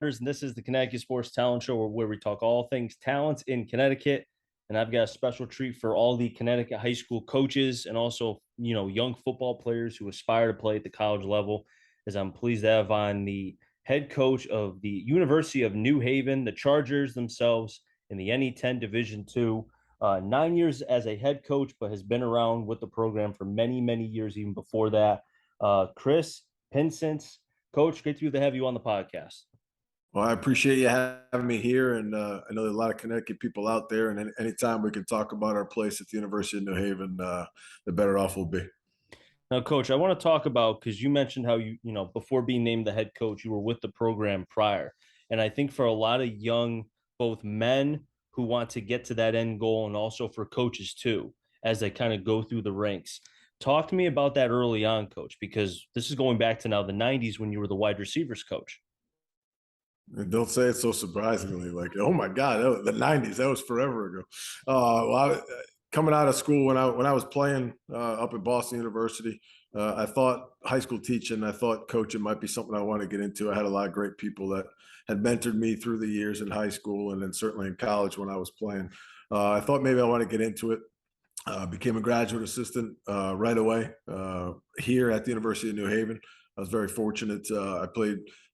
and this is the Connecticut Sports Talent Show, where we talk all things talents in Connecticut. And I've got a special treat for all the Connecticut high school coaches and also, young football players who aspire to play at the college level, as I'm pleased to have on the head coach of the University of New Haven, the Chargers themselves, in the NE10 Division II. 9 years as a head coach, but has been around with the program for many, many years, even before that. Chris Pinsent. Coach, great to have you on the podcast. Well, I appreciate you having me here, and I know there's a lot of Connecticut people out there, and anytime we can talk about our place at the University of New Haven, the better off we'll be. Now, Coach, I want to talk about, because you mentioned how before being named the head coach, you were with the program prior. And I think for a lot of young, both men who want to get to that end goal and also for coaches too, as they kind of go through the ranks. Talk to me about that early on, Coach, because this is going back to now the 90s when you were the wide receivers coach. And don't say it so surprisingly, like, oh my God, the '90s. That was forever ago. Coming out of school when I was playing up at Boston University, I thought high school teaching, I thought coaching might be something I wanted to get into. I had a lot of great people that had mentored me through the years in high school and then certainly in college when I was playing. I thought maybe I want to get into it. Became a graduate assistant right away here at the University of New Haven. I was very fortunate. I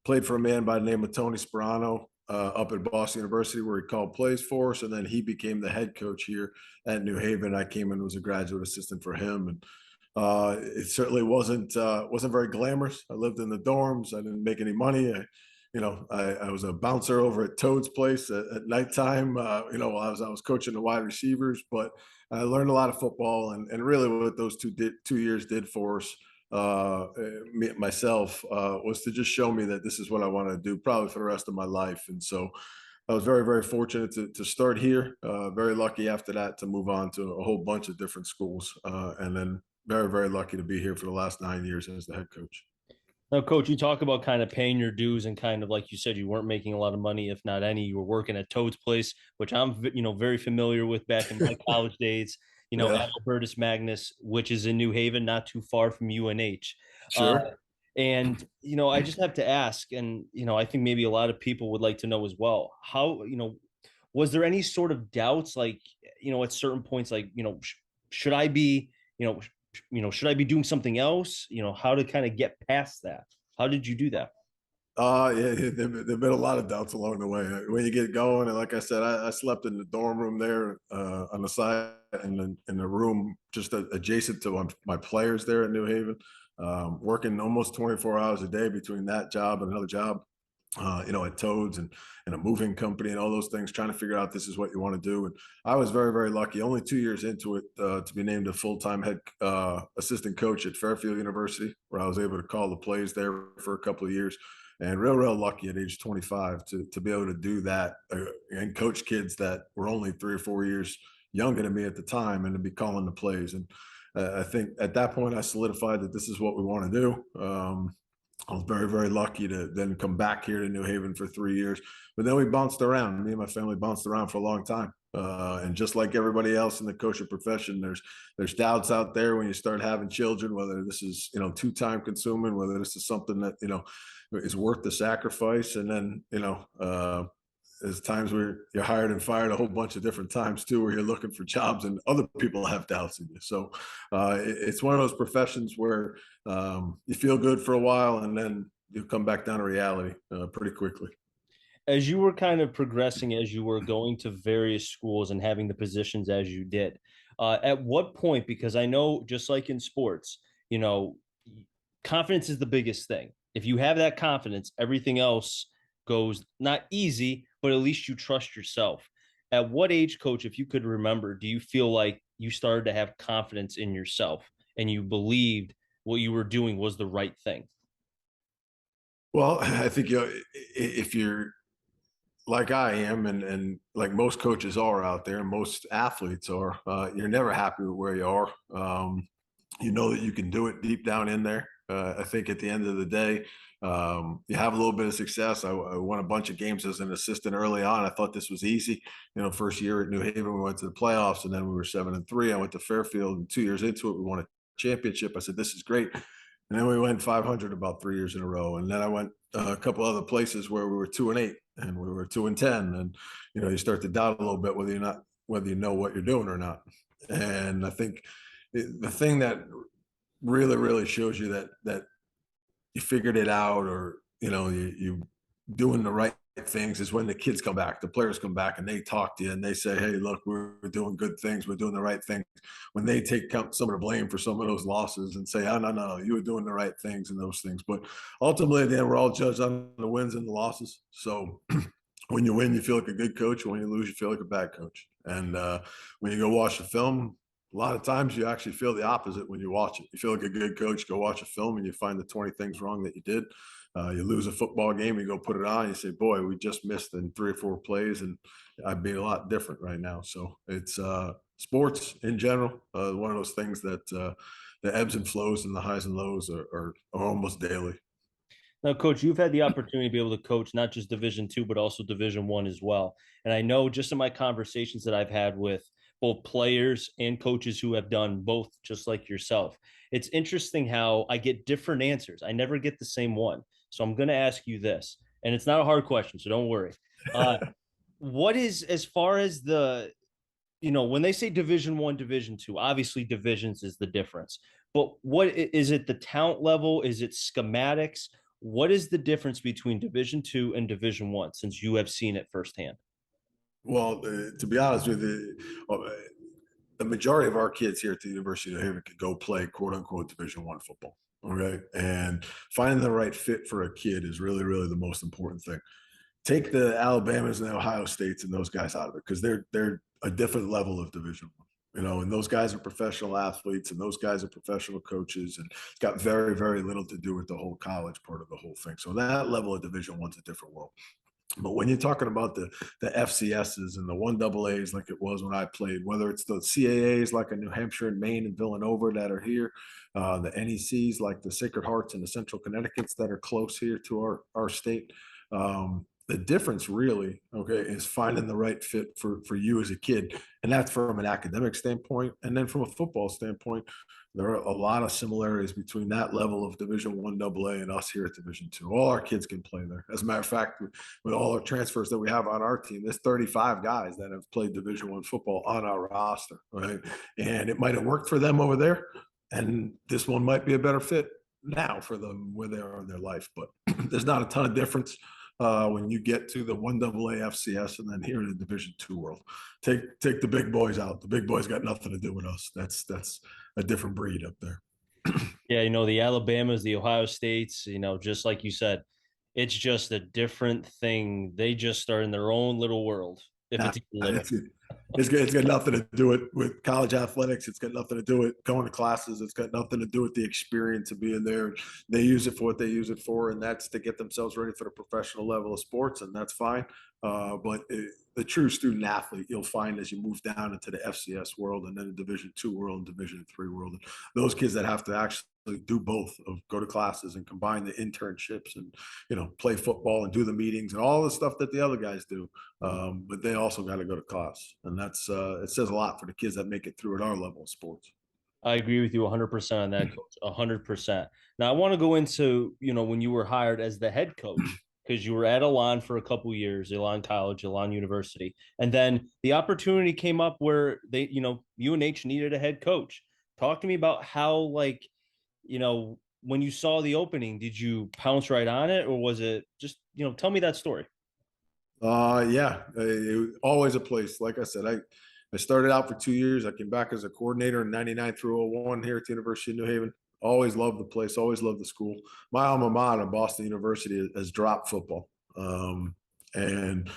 played for a man by the name of Tony Sperano up at Boston University, where he called plays for us, and then he became the head coach here at New Haven. I came in and was a graduate assistant for him, and it certainly wasn't very glamorous. I lived in the dorms. I didn't make any money. I was a bouncer over at Toad's place at nighttime. While I was coaching the wide receivers, but I learned a lot of football, and really what those 2 years did for us, myself, was to just show me that this is what I want to do probably for the rest of my life. And so I was very, very fortunate to start here. Very lucky after that to move on to a whole bunch of different schools, and then very, very lucky to be here for the last 9 years as the head coach. Now, Coach, you talk about kind of paying your dues and kind of like you said, you weren't making a lot of money, if not any. You were working at Toad's Place, which I'm, very familiar with back in my college days. Yeah, Albertus Magnus, which is in New Haven, not too far from UNH. Uh, sure. and I just have to ask, and I think maybe a lot of people would like to know as well. How was there any sort of doubts, like at certain points, like should I be, should I be doing something else? How to kind of get past that? How did you do that? Yeah, there've been a lot of doubts along the way. When you get going, and like I said, I slept in the dorm room there on the side, and in the room just adjacent to my players there at New Haven, working almost 24 hours a day between that job and another job. At Toads and a moving company and all those things, trying to figure out this is what you want to do. And I was very, very lucky, only 2 years into it, to be named a full-time head assistant coach at Fairfield University, where I was able to call the plays there for a couple of years. And real lucky at age 25 to be able to do that and coach kids that were only 3 or 4 years younger than me at the time, and to be calling the plays. And I think at that point I solidified that this is what we want to do. I was very, very lucky to then come back here to New Haven for 3 years. But then we bounced around. Me and my family bounced around for a long time. And just like everybody else in the coaching profession, there's doubts out there when you start having children, whether this is too time consuming, whether this is something that is worth the sacrifice. And then there's times where you're hired and fired a whole bunch of different times too, where you're looking for jobs and other people have doubts in you. So it's one of those professions where you feel good for a while and then you come back down to reality pretty quickly. As you were kind of progressing, as you were going to various schools and having the positions as you did, at what point, because I know just like in sports, confidence is the biggest thing. If you have that confidence, everything else goes not easy, but at least you trust yourself. At what age, Coach, if you could remember, do you feel like you started to have confidence in yourself and you believed what you were doing was the right thing? Well, I think if you're like I am, and like most coaches are out there, and most athletes are, you're never happy with where you are. You know that you can do it deep down in there. I think at the end of the day, you have a little bit of success. I won a bunch of games as an assistant early on. I thought this was easy. First year at New Haven, we went to the playoffs, and then we were 7-3. I went to Fairfield, and 2 years into it, we won a championship. I said, "This is great." And then we went 500 about 3 years in a row. And then I went a couple other places where we were 2-8 and we were 2-10. And, you start to doubt a little bit whether you know what you're doing or not. And I think the thing that really, really shows you that you figured it out, or you doing the right things, is when the kids come back, the players come back, and they talk to you and they say, hey, look, we're doing good things, we're doing the right things. When they take some of the blame for some of those losses and say, oh, no, no, you were doing the right things and those things. But ultimately at the end, we're all judged on the wins and the losses. So when you win, you feel like a good coach. When you lose, you feel like a bad coach. And when you go watch the film, a lot of times you actually feel the opposite when you watch it. You feel like a good coach, go watch a film, and you find the 20 things wrong that you did. You lose a football game, you go put it on, and you say, boy, we just missed in 3 or 4 plays, and I'd be a lot different right now. So it's sports in general, one of those things that the ebbs and flows and the highs and lows are almost daily. Now, Coach, you've had the opportunity to be able to coach not just Division II, but also Division I as well. And I know just in my conversations that I've had with both players and coaches who have done both, just like yourself, it's interesting how I get different answers. I never get the same one. So I'm going to ask you this, and it's not a hard question, so don't worry. What is, as far as when they say Division I, Division II, obviously divisions is the difference. But what is it? The talent level? Is it schematics? What is the difference between Division II and Division I, since you have seen it firsthand? Well, to be honest with you, the majority of our kids here at the University of New Haven could go play quote unquote Division I football. Okay. And finding the right fit for a kid is really, really the most important thing. Take the Alabamas and the Ohio States and those guys out of it, because they're a different level of Division I. And those guys are professional athletes, and those guys are professional coaches, and it's got very, very little to do with the whole college part of the whole thing. So that level of Division I's a different world. But when you're talking about the FCSs and the 1AAs like it was when I played, whether it's the CAAs like in New Hampshire and Maine and Villanova that are here, the NECs like the Sacred Hearts and the Central Connecticut's that are close here to our state, the difference really, okay, is finding the right fit for you as a kid. And that's from an academic standpoint. And then from a football standpoint, there are a lot of similarities between that level of Division I AA and us here at Division II. All our kids can play there. As a matter of fact, with all our transfers that we have on our team, there's 35 guys that have played Division I football on our roster, right? And it might have worked for them over there, and this one might be a better fit now for them where they are in their life. But there's not a ton of difference when you get to the 1AA FCS and then here in the Division II world. Take the big boys out. The big boys got nothing to do with us. That's a different breed up there. Yeah, the Alabamas, the Ohio States, just like you said, it's just a different thing. They just are in their own little world, if Nah, it's even little. it's got nothing to do with college athletics. It's got nothing to do with going to classes. It's got nothing to do with the experience of being there. They use it for what they use it for, and that's to get themselves ready for the professional level of sports, and that's fine. But the true student athlete you'll find as you move down into the FCS world and then the Division II world and Division III world, and those kids that have to actually do both, of go to classes and combine the internships and play football and do the meetings and all the stuff that the other guys do, but they also got to go to class, and that's it says a lot for the kids that make it through at our level of sports. I agree with you 100% on that, Coach. 100%. Now, I want to go into, when you were hired as the head coach, because you were at Elon for a couple years, Elon College, Elon University. And then the opportunity came up where UNH needed a head coach. Talk to me about how, when you saw the opening, did you pounce right on it, or was it just, tell me that story? Yeah, always a place. Like I said, I started out for 2 years. I came back as a coordinator in '99 through '01 here at the University of New Haven. Always loved the place. Always loved the school. My alma mater, Boston University, has dropped football. And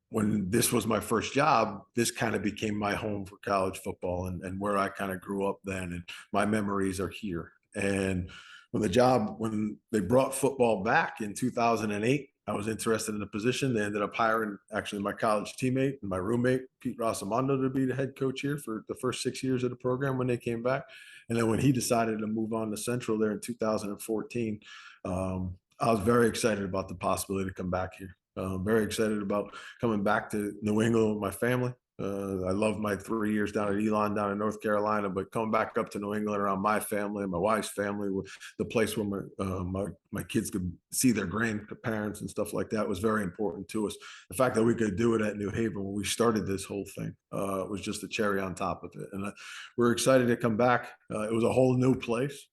when this was my first job, this kind of became my home for college football, and where I kind of grew up then. And my memories are here. And when they brought football back in 2008, I was interested in the position. They ended up hiring actually my college teammate and my roommate, Pete Rosamondo, to be the head coach here for the first 6 years of the program when they came back. And then when he decided to move on to Central there in 2014, I was very excited about the possibility to come back here. Very excited about coming back to New England with my family. I loved my 3 years down at Elon, down in North Carolina, but coming back up to New England around my family and my wife's family, the place where my kids could see their grandparents and stuff like that was very important to us. The fact that we could do it at New Haven when we started this whole thing was just a cherry on top of it. And we're excited to come back. It was a whole new place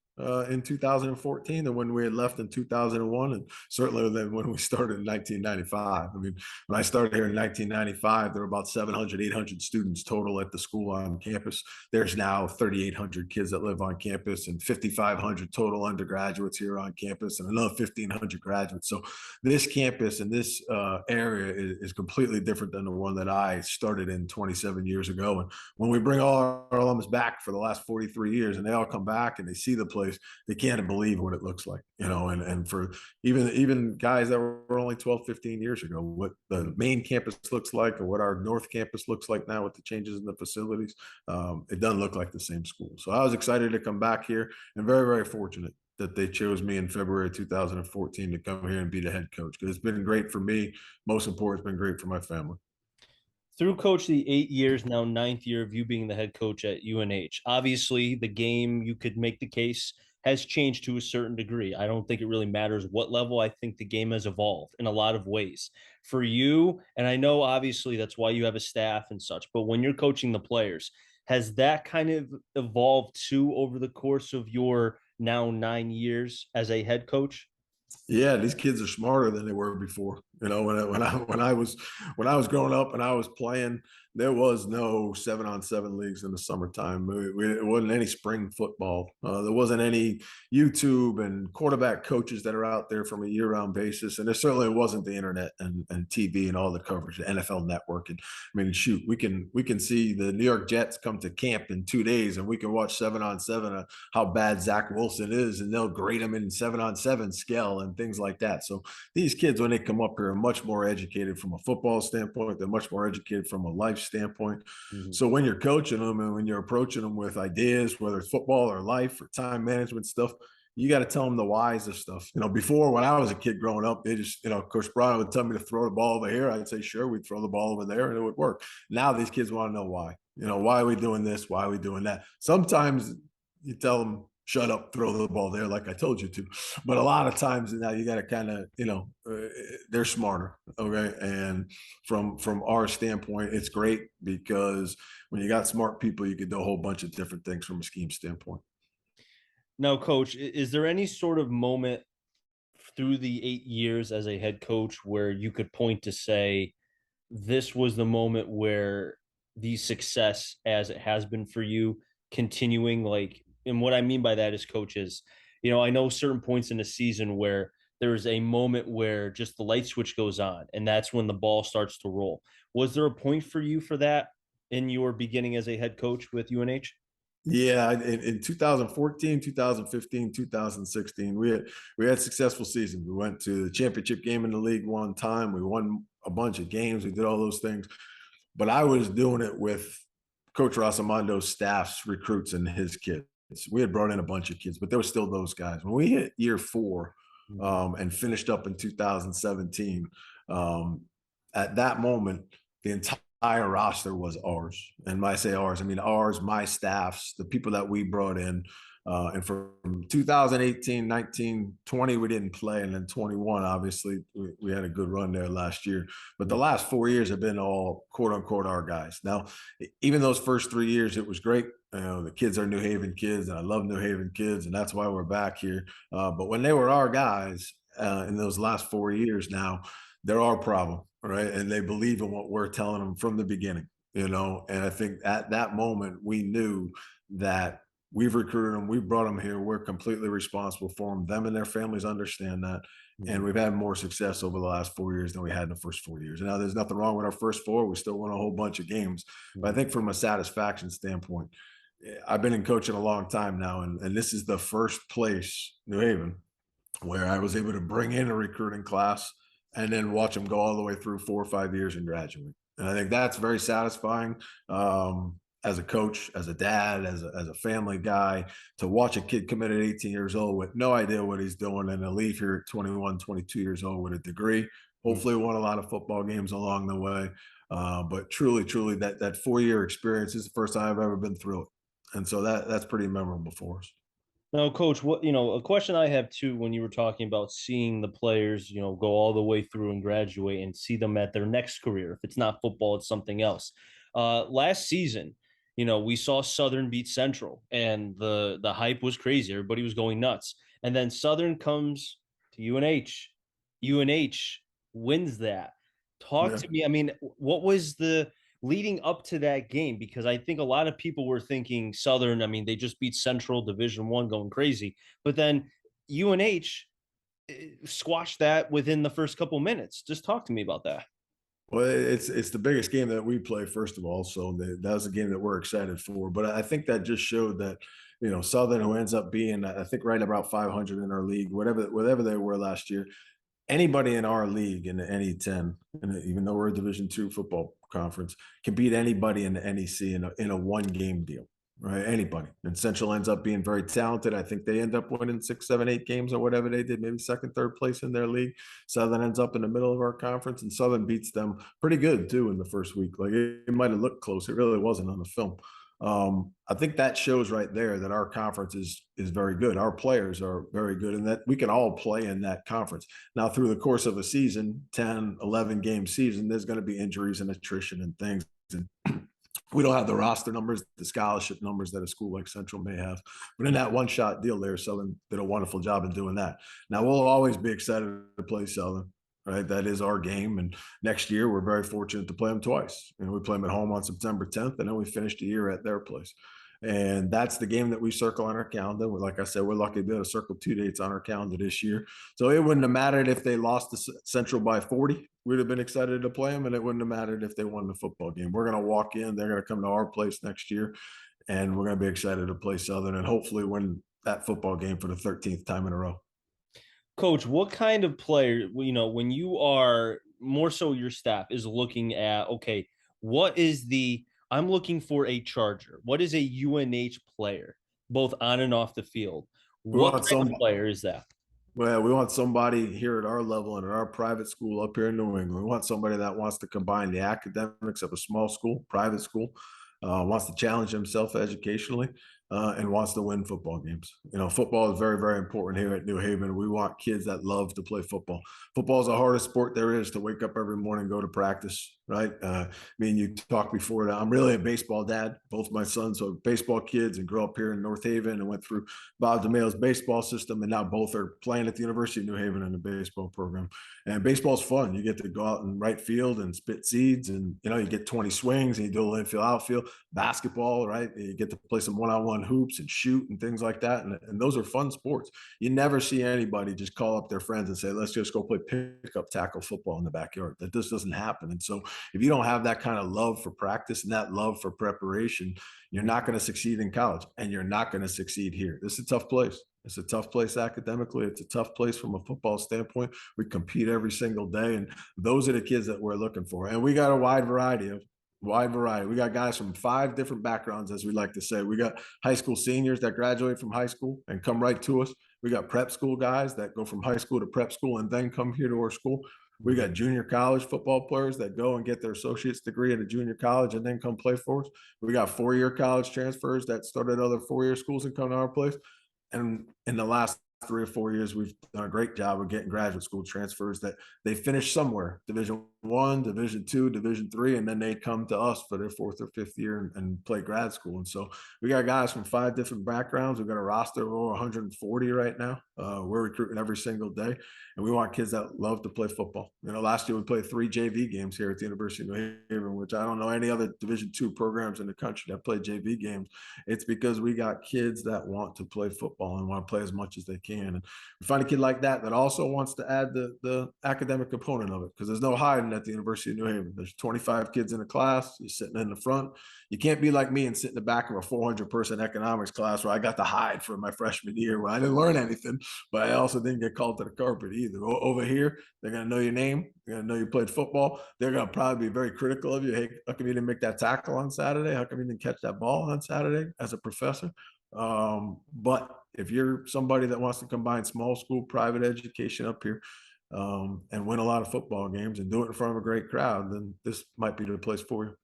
in 2014 than when we had left in 2001, and certainly than when we started in 1995. I mean, when I started here in 1995, there were about 700, 800 students total at the school on campus. There's now 3,800 kids that live on campus and 5,500 total undergraduates here on campus and another 1,500 graduates. So this campus and this area is completely different than the one that I started in 27 years ago. And when we bring all our alums back for the last 43 years and they all come back and they see the place, they can't believe what it looks like, and for even guys that were only 12, 15 years ago, what the main campus looks like or what our North Campus looks like now with the changes in the facilities, it doesn't look like the same school. So I was excited to come back here and very, very fortunate that they chose me in February 2014 to come here and be the head coach, because it's been great for me. Most important, it's been great for my family. Through coach the 8 years, now ninth year of you being the head coach at UNH. Obviously, the game, you could make the case, has changed to a certain degree. I don't think it really matters what level. I think the game has evolved in a lot of ways for you. And I know obviously that's why you have a staff and such, but when you're coaching the players, has that kind of evolved too over the course of your now 9 years as a head coach? Yeah, these kids are smarter than they were before. When I was growing up and I was playing, there was no 7-on-7 leagues in the summertime. It wasn't any spring football. There wasn't any YouTube and quarterback coaches that are out there from a year-round basis, and there certainly wasn't the internet and TV and all the coverage, the NFL Network. And I mean, shoot, we can see the New York Jets come to camp in 2 days, and we can watch 7-on-7 how bad Zach Wilson is, and they'll grade him in 7-on-7 scale and things like that. So these kids, when they come up here, are much more educated from a football standpoint. They're much more educated from a life standpoint. Mhm. So when you're coaching them and when you're approaching them with ideas, whether it's football or life or time management stuff, you got to tell them the whys of stuff. Before, when I was a kid growing up, they just, Coach Brian would tell me to throw the ball over here. I'd say, sure, we'd throw the ball over there and it would work. Now these kids want to know why. Why are we doing this? Why are we doing that? Sometimes you tell them, shut up, throw the ball there, like I told you to. But a lot of times now you got to kind of, they're smarter. Okay. And from our standpoint, it's great because when you got smart people, you can do a whole bunch of different things from a scheme standpoint. Now, coach, is there any sort of moment through the 8 years as a head coach where you could point to say, this was the moment where the success as it has been for you continuing? Like, and what I mean by that is, coaches, I know certain points in the season where there's a moment where just the light switch goes on and that's when the ball starts to roll. Was there a point for you for that in your beginning as a head coach with UNH? Yeah, in 2014, 2015, 2016, we had successful seasons. We went to the championship game in the league one time. We won a bunch of games. We did all those things. But I was doing it with Coach Rosamondo's staff's recruits and his kids. We had brought in a bunch of kids, but there were still those guys. When we hit year four and finished up in 2017, at that moment, the entire roster was ours. And when I say ours, I mean ours, my staffs, the people that we brought in. And from 2018, 19, 20, we didn't play. And then 21, obviously, we had a good run there last year. But the last 4 years have been all quote unquote our guys. Now, even those first 3 years, it was great. The kids are New Haven kids, and I love New Haven kids, and that's why we're back here. But when they were our guys in those last 4 years now, they're our problem, right? And they believe in what we're telling them from the beginning, And I think at that moment, we knew that we've recruited them. We've brought them here. We're completely responsible for them. Them and their families understand that. And we've had more success over the last 4 years than we had in the first 4 years. And now there's nothing wrong with our first four. We still won a whole bunch of games. But I think from a satisfaction standpoint, I've been in coaching a long time now. And this is the first place, New Haven, where I was able to bring in a recruiting class and then watch them go all the way through 4 or 5 years and graduate. And I think that's very satisfying. As a coach, as a dad, as a family guy, to watch a kid come in at 18 years old with no idea what he's doing and to leave here at 21, 22 years old with a degree. Hopefully won a lot of football games along the way. But truly, that 4 year experience is the first time I've ever been through it, and so that's pretty memorable for us. Now, coach, what a question I have too when you were talking about seeing the players, go all the way through and graduate and see them at their next career. If it's not football, it's something else. Last season, we saw Southern beat Central, and the hype was crazy. Everybody was going nuts. And then Southern comes to UNH. UNH wins that. Talk Yeah. to me. I mean, what was the leading up to that game? Because I think a lot of people were thinking Southern, I mean, they just beat Central Division 1 going crazy. But then UNH squashed that within the first couple minutes. Just talk to me about that. Well, it's the biggest game that we play, first of all. So that was a game that we're excited for. But I think that just showed that, Southern, who ends up being, I think, right about 500 in our league, whatever they were last year, anybody in our league in the NE10, and even though we're a Division 2 football conference, can beat anybody in the NEC in a one game deal, right? Anybody. And Central ends up being very talented. I think they end up winning 6, 7, 8 games or whatever they did, maybe second, third place in their league. Southern ends up in the middle of our conference, and Southern beats them pretty good too in the first week. Like it might have looked close, it really wasn't on the film. I think that shows right there that our conference is very good. Our players are very good, and that we can all play in that conference. Now, through the course of a season, 10, 11 game season, there's going to be injuries and attrition and things. And we don't have the roster numbers, the scholarship numbers that a school like Central may have. But in that one-shot deal there, Southern did a wonderful job in doing that. Now, we'll always be excited to play Southern. Right, that is our game, and next year we're very fortunate to play them twice. We play them at home on September 10th, and then we finish the year at their place. And that's the game that we circle on our calendar. Like I said, we're lucky to be able to circle 2 dates on our calendar this year. So it wouldn't have mattered if they lost to Central by 40. We'd have been excited to play them, and it wouldn't have mattered if they won the football game. We're going to walk in. They're going to come to our place next year, and we're going to be excited to play Southern and hopefully win that football game for the 13th time in a row. Coach, what kind of player, when you are more so your staff is looking at, okay, what is I'm looking for a Charger. What is a UNH player, both on and off the field? We What want kind of some player is that? Well, we want somebody here at our level and at our private school up here in New England. We want somebody that wants to combine the academics of a small school, private school, wants to challenge himself educationally, and wants to win football games. Football is very, very important here at New Haven. We want kids that love to play football. Football is the hardest sport there is to wake up every morning, go to practice, right? Me and you talked before that. I'm really a baseball dad. Both my sons are baseball kids and grew up here in North Haven and went through Bob DeMayo's baseball system, and now both are playing at the University of New Haven in the baseball program. And baseball's fun. You get to go out in right field and spit seeds, and you get 20 swings, and you do a infield, outfield. Basketball, right? You get to play some one-on-one hoops and shoot and things like that, and those are fun sports. You never see anybody just call up their friends and say, "Let's just go play pickup tackle football in the backyard." That just doesn't happen. And so, if you don't have that kind of love for practice and that love for preparation, you're not going to succeed in college, and you're not going to succeed here. This is a tough place. It's a tough place academically. It's a tough place from a football standpoint. We compete every single day, and those are the kids that we're looking for. And we got a wide variety. We got guys from 5 different backgrounds, as we like to say. We got high school seniors that graduate from high school and come right to us. We got prep school guys that go from high school to prep school and then come here to our school. We got junior college football players that go and get their associate's degree at a junior college and then come play for us. We got 4-year college transfers that started other 4-year schools and come to our place. And in the last 3 or 4 years, we've done a great job of getting graduate school transfers that they finish somewhere, Division 1, Division 2, Division 3, and then they come to us for their 4th or 5th year and play grad school. And so we got guys from 5 different backgrounds. We've got a roster of over 140 right now. We're recruiting every single day, and we want kids that love to play football. Last year we played 3 JV games here at the University of New Haven, which I don't know any other Division 2 programs in the country that play JV games. It's because we got kids that want to play football and want to play as much as they can. And we find a kid like that also wants to add the academic component of it, because there's no hiding at the University of New Haven. There's 25 kids in a class. You're sitting in the front. You can't be like me and sit in the back of a 400-person economics class where I got to hide for my freshman year where I didn't learn anything, but I also didn't get called to the carpet either. Over here, they're going to know your name. They're going to know you played football. They're going to probably be very critical of you. Hey, how come you didn't make that tackle on Saturday? How come you didn't catch that ball on Saturday as a professor? But if you're somebody that wants to combine small school private education up here, and win a lot of football games and do it in front of a great crowd, then this might be the place for you.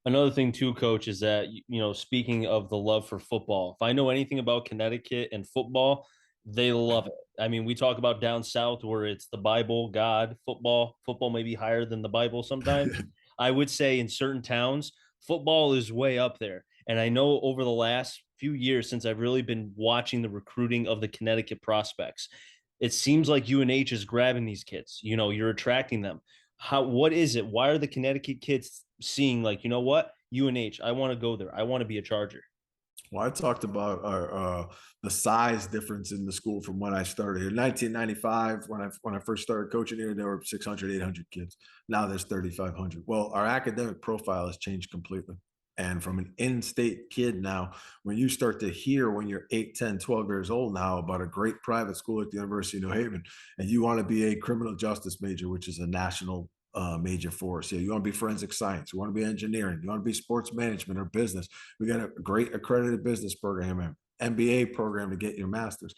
Another thing too, coach, is that speaking of the love for football, if I know anything about Connecticut and football, they love it. I mean, we talk about down south where it's the Bible, God, football. Football may be higher than the Bible sometimes. I would say in certain towns, football is way up there. And I know over the last few years, since I've really been watching the recruiting of the Connecticut prospects, it seems like UNH is grabbing these kids. You're attracting them. What is it? Why are the Connecticut kids seeing like, what? UNH, I want to go there. I want to be a Charger. Well, I talked about the size difference in the school from when I started. In 1995, when I first started coaching here, there were 600, 800 kids. Now there's 3,500. Well, our academic profile has changed completely. And from an in-state kid now, when you start to hear when you're 8, 10, 12 years old now about a great private school at the University of New Haven, and you want to be a criminal justice major, which is a national major for us. Yeah, you want to be forensic science, you want to be engineering, you want to be sports management or business. We got a great accredited business program and MBA program to get your master's.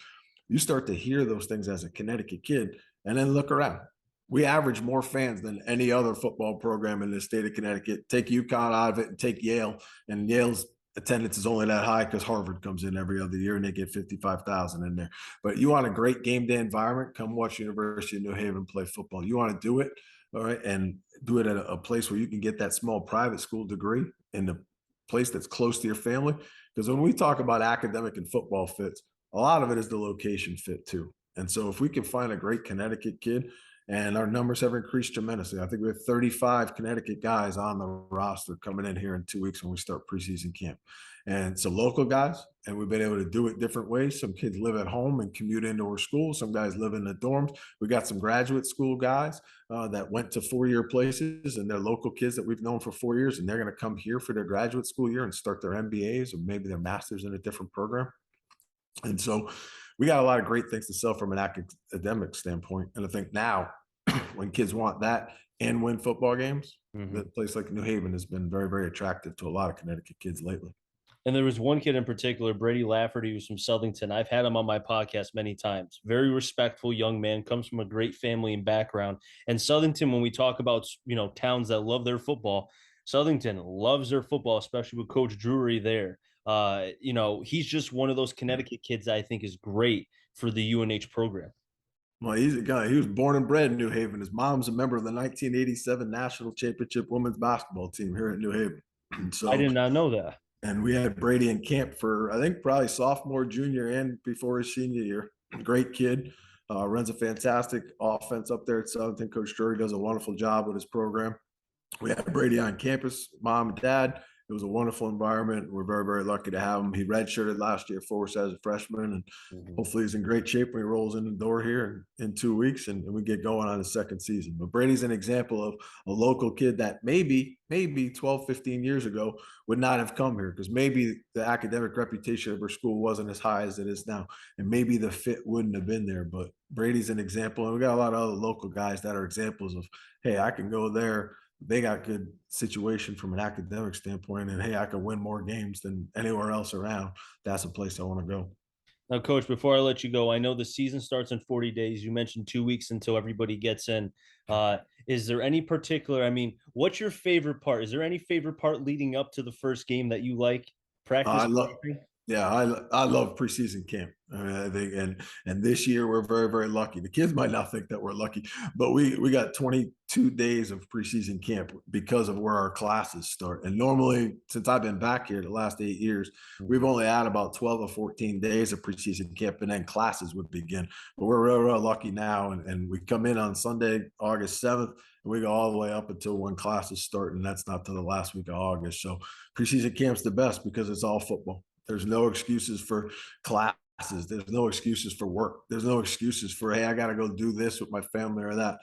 You start to hear those things as a Connecticut kid, and then look around. We average more fans than any other football program in the state of Connecticut. Take UConn out of it and take Yale, and Yale's attendance is only that high because Harvard comes in every other year and they get 55,000 in there. But you want a great game day environment, come watch University of New Haven play football. You want to do it, all right, and do it at a place where you can get that small private school degree in the place that's close to your family. Because when we talk about academic and football fits, a lot of it is the location fit too. And so if we can find a great Connecticut kid, and our numbers have increased tremendously. I think we have 35 Connecticut guys on the roster coming in here in 2 weeks when we start preseason camp. And so local guys, and we've been able to do it different ways. Some kids live at home and commute into our school. Some guys live in the dorms. We got some graduate school guys that went to 4-year places, and they're local kids that we've known for 4 years, and they're going to come here for their graduate school year and start their MBAs or maybe their masters in a different program. And so we got a lot of great things to sell from an academic standpoint. And I think now when kids want that and win football games, Mm-hmm. a place like New Haven has been very, very attractive to a lot of Connecticut kids lately. And there was one kid in particular, Brady Lafferty, who's from Southington. I've had him on my podcast many times. Very respectful young man, comes from a great family and background. And Southington, when we talk about towns that love their football, Southington loves their football, especially with Coach Drury there. He's just one of those Connecticut kids that I think is great for the UNH program. Well, he's a guy. He was born and bred in New Haven. His mom's a member of the 1987 National Championship Women's Basketball team here at New Haven. And I so, did not know that. and we had Brady in camp for, I think, probably sophomore, junior, and before his senior year. Great kid. Runs a fantastic offense up there at Southington. Coach Drury does a wonderful job with his program. We had Brady on campus, mom and dad. It was a wonderful environment. We're very, very lucky to have him. He redshirted last year for us as a freshman, and hopefully he's in great shape when he rolls in the door here in 2 weeks and we get going on his second season. But Brady's an example of a local kid that maybe 12, 15 years ago would not have come here because maybe the academic reputation of our school wasn't as high as it is now. And maybe the fit wouldn't have been there. But Brady's an example. And we got a lot of other local guys that are examples of, hey, I can go there. They got good situation from an academic standpoint, and hey, I can win more games than anywhere else around. That's a place I want to go. Now, Coach, before I let you go, I know the season starts in 40 days. You mentioned 2 weeks until everybody gets in. Is there any particular, I mean, what's your favorite part? Is there any favorite part leading up to the first game that you like? Practice? I love, yeah, I love preseason camp. I mean, I think, and this year we're very, very lucky. The kids might not think that we're lucky, but we got 22 days of preseason camp because of where our classes start. And normally, since I've been back here the last 8 years, we've only had about 12 or 14 days of preseason camp, and then classes would begin. But we're real, real lucky now, and we come in on Sunday, August 7th, and we go all the way up until when classes start, and that's not till the last week of August. So preseason camp's the best because it's all football. There's no excuses for classes. There's no excuses for work. There's no excuses for, hey, I got to go do this with my family or that.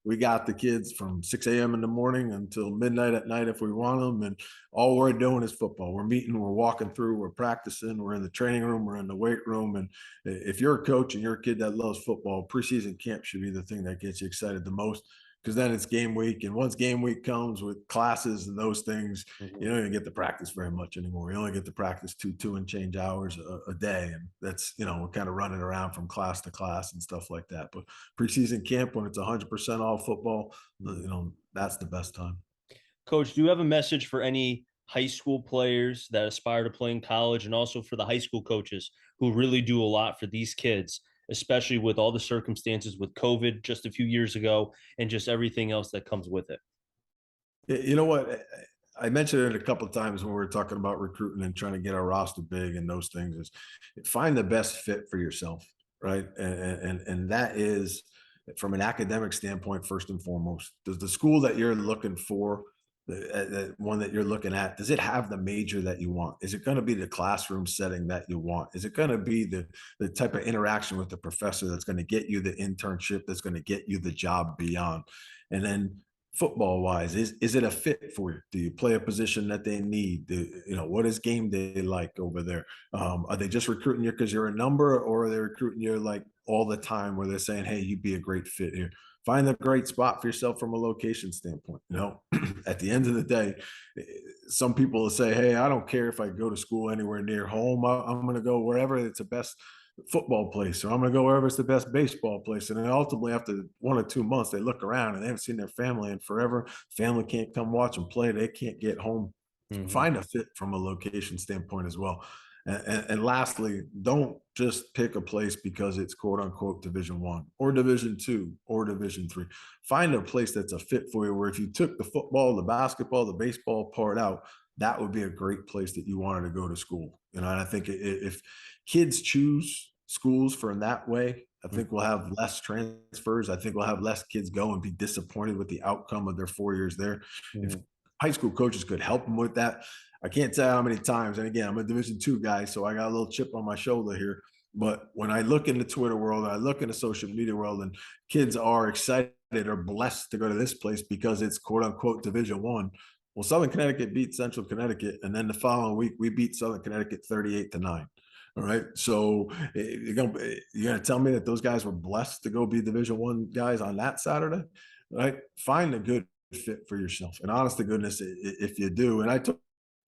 We got the kids from 6 a.m. in the morning until midnight at night if we want them. And all we're doing is football. We're meeting, we're walking through, we're practicing, we're in the training room, we're in the weight room. And if you're a coach and you're a kid that loves football, preseason camp should be the thing that gets you excited the most because then it's game week. And once game week comes with classes and those things, you Mhm. don't even get to practice very much anymore. You only get to practice two and change hours a day. And that's, we're kind of running around from class to class and stuff like that. But preseason camp, when it's 100% all football, Mhm. that's the best time. Coach, do you have a message for any high school players that aspire to play in college, and also for the high school coaches who really do a lot for these kids, especially with all the circumstances with COVID just a few years ago and just everything else that comes with it? You know what? I mentioned it a couple of times when we were talking about recruiting and trying to get our roster big and those things is find the best fit for yourself, right? And that is from an academic standpoint first and foremost. Does the school that you're looking for, the one that you're looking at, does it have the major that you want? Is it going to be the classroom setting that you want? Is it going to be the type of interaction with the professor that's going to get you the internship that's going to get you the job beyond? And then football wise, is it a fit for you? Do you play a position that they need? What is game day like over there? Are they just recruiting you because you're a number, or are they recruiting you like all the time where they're saying, hey, you'd be a great fit here? Find the great spot for yourself from a location standpoint. At the end of the day, eh, some people will say, hey, I don't care if I go to school anywhere near home. I'm going to go wherever it's the best football place, or I'm going to go wherever it's the best baseball place. And then ultimately, after 1 or 2 months, they look around and they haven't seen their family in forever. Family can't come watch them play. They can't get home. Mhm. Find a fit from a location standpoint as well. And lastly, don't just pick a place because it's quote unquote Division 1 or Division 2 or Division 3. Find a place that's a fit for you, where if you took the football, the basketball, the baseball part out, that would be a great place that you wanted to go to school. And I think if kids choose schools for in that way, I think we'll have less transfers. I think we'll have less kids go and be disappointed with the outcome of their 4 years there. If Mhm. high school coaches could help them with that, I can't tell you how many times. And again, I'm a Division 2 guy, so I got a little chip on my shoulder here. But when I look in the Twitter world, I look in the social media world, and kids are excited or blessed to go to this place because it's quote unquote Division 1. Well, Southern Connecticut beat Central Connecticut, and then the following week we beat Southern Connecticut 38-9. All right, so you're gonna tell me that those guys were blessed to go be Division 1 guys on that Saturday, right? Find a good fit for yourself, and honest to goodness, if you do, and I told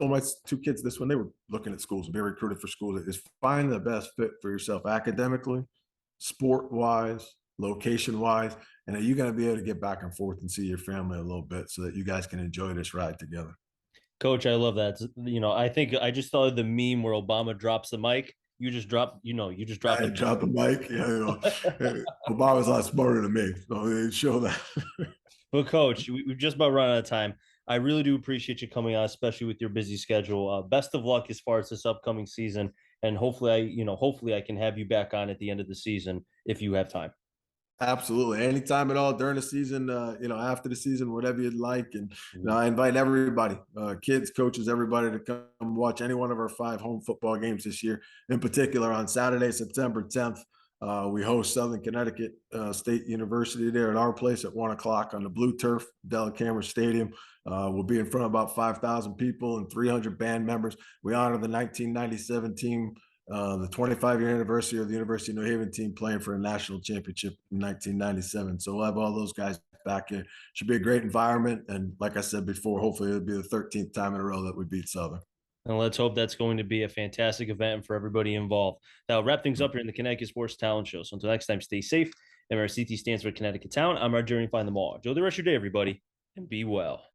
my two kids this when they were looking at schools and being recruited for schools, is find the best fit for yourself academically, sport wise, location wise, and are you going to be able to get back and forth and see your family a little bit so that you guys can enjoy this ride together? Coach, I love that. I think I just thought of the meme where Obama drops the mic. You just dropped I the dropped the mic. Obama's a lot smarter than me, so they show that. But coach, we've just about run out of time. I really do appreciate you coming on, especially with your busy schedule. Best of luck as far as this upcoming season, and hopefully I can have you back on at the end of the season if you have time. Absolutely. Anytime at all during the season, after the season, whatever you'd like. And Mhm. I invite everybody, kids, coaches, everybody to come watch any one of our 5 home football games this year. In particular, on Saturday, September 10th, we host Southern Connecticut State University there at our place at 1 o'clock on the blue turf, Delacameron Stadium. We'll be in front of about 5,000 people and 300 band members. We honor the 1997 team, the 25-year anniversary of the University of New Haven team playing for a national championship in 1997. So we'll have all those guys back here. Should be a great environment. And like I said before, hopefully it'll be the 13th time in a row that we beat Southern. And let's hope that's going to be a fantastic event for everybody involved. That'll wrap things up here in the Connecticut Sports Talent Show. So until next time, stay safe. MRCT stands for Connecticut Town. I'm Roger and find them all. Enjoy the rest of your day, everybody, and be well.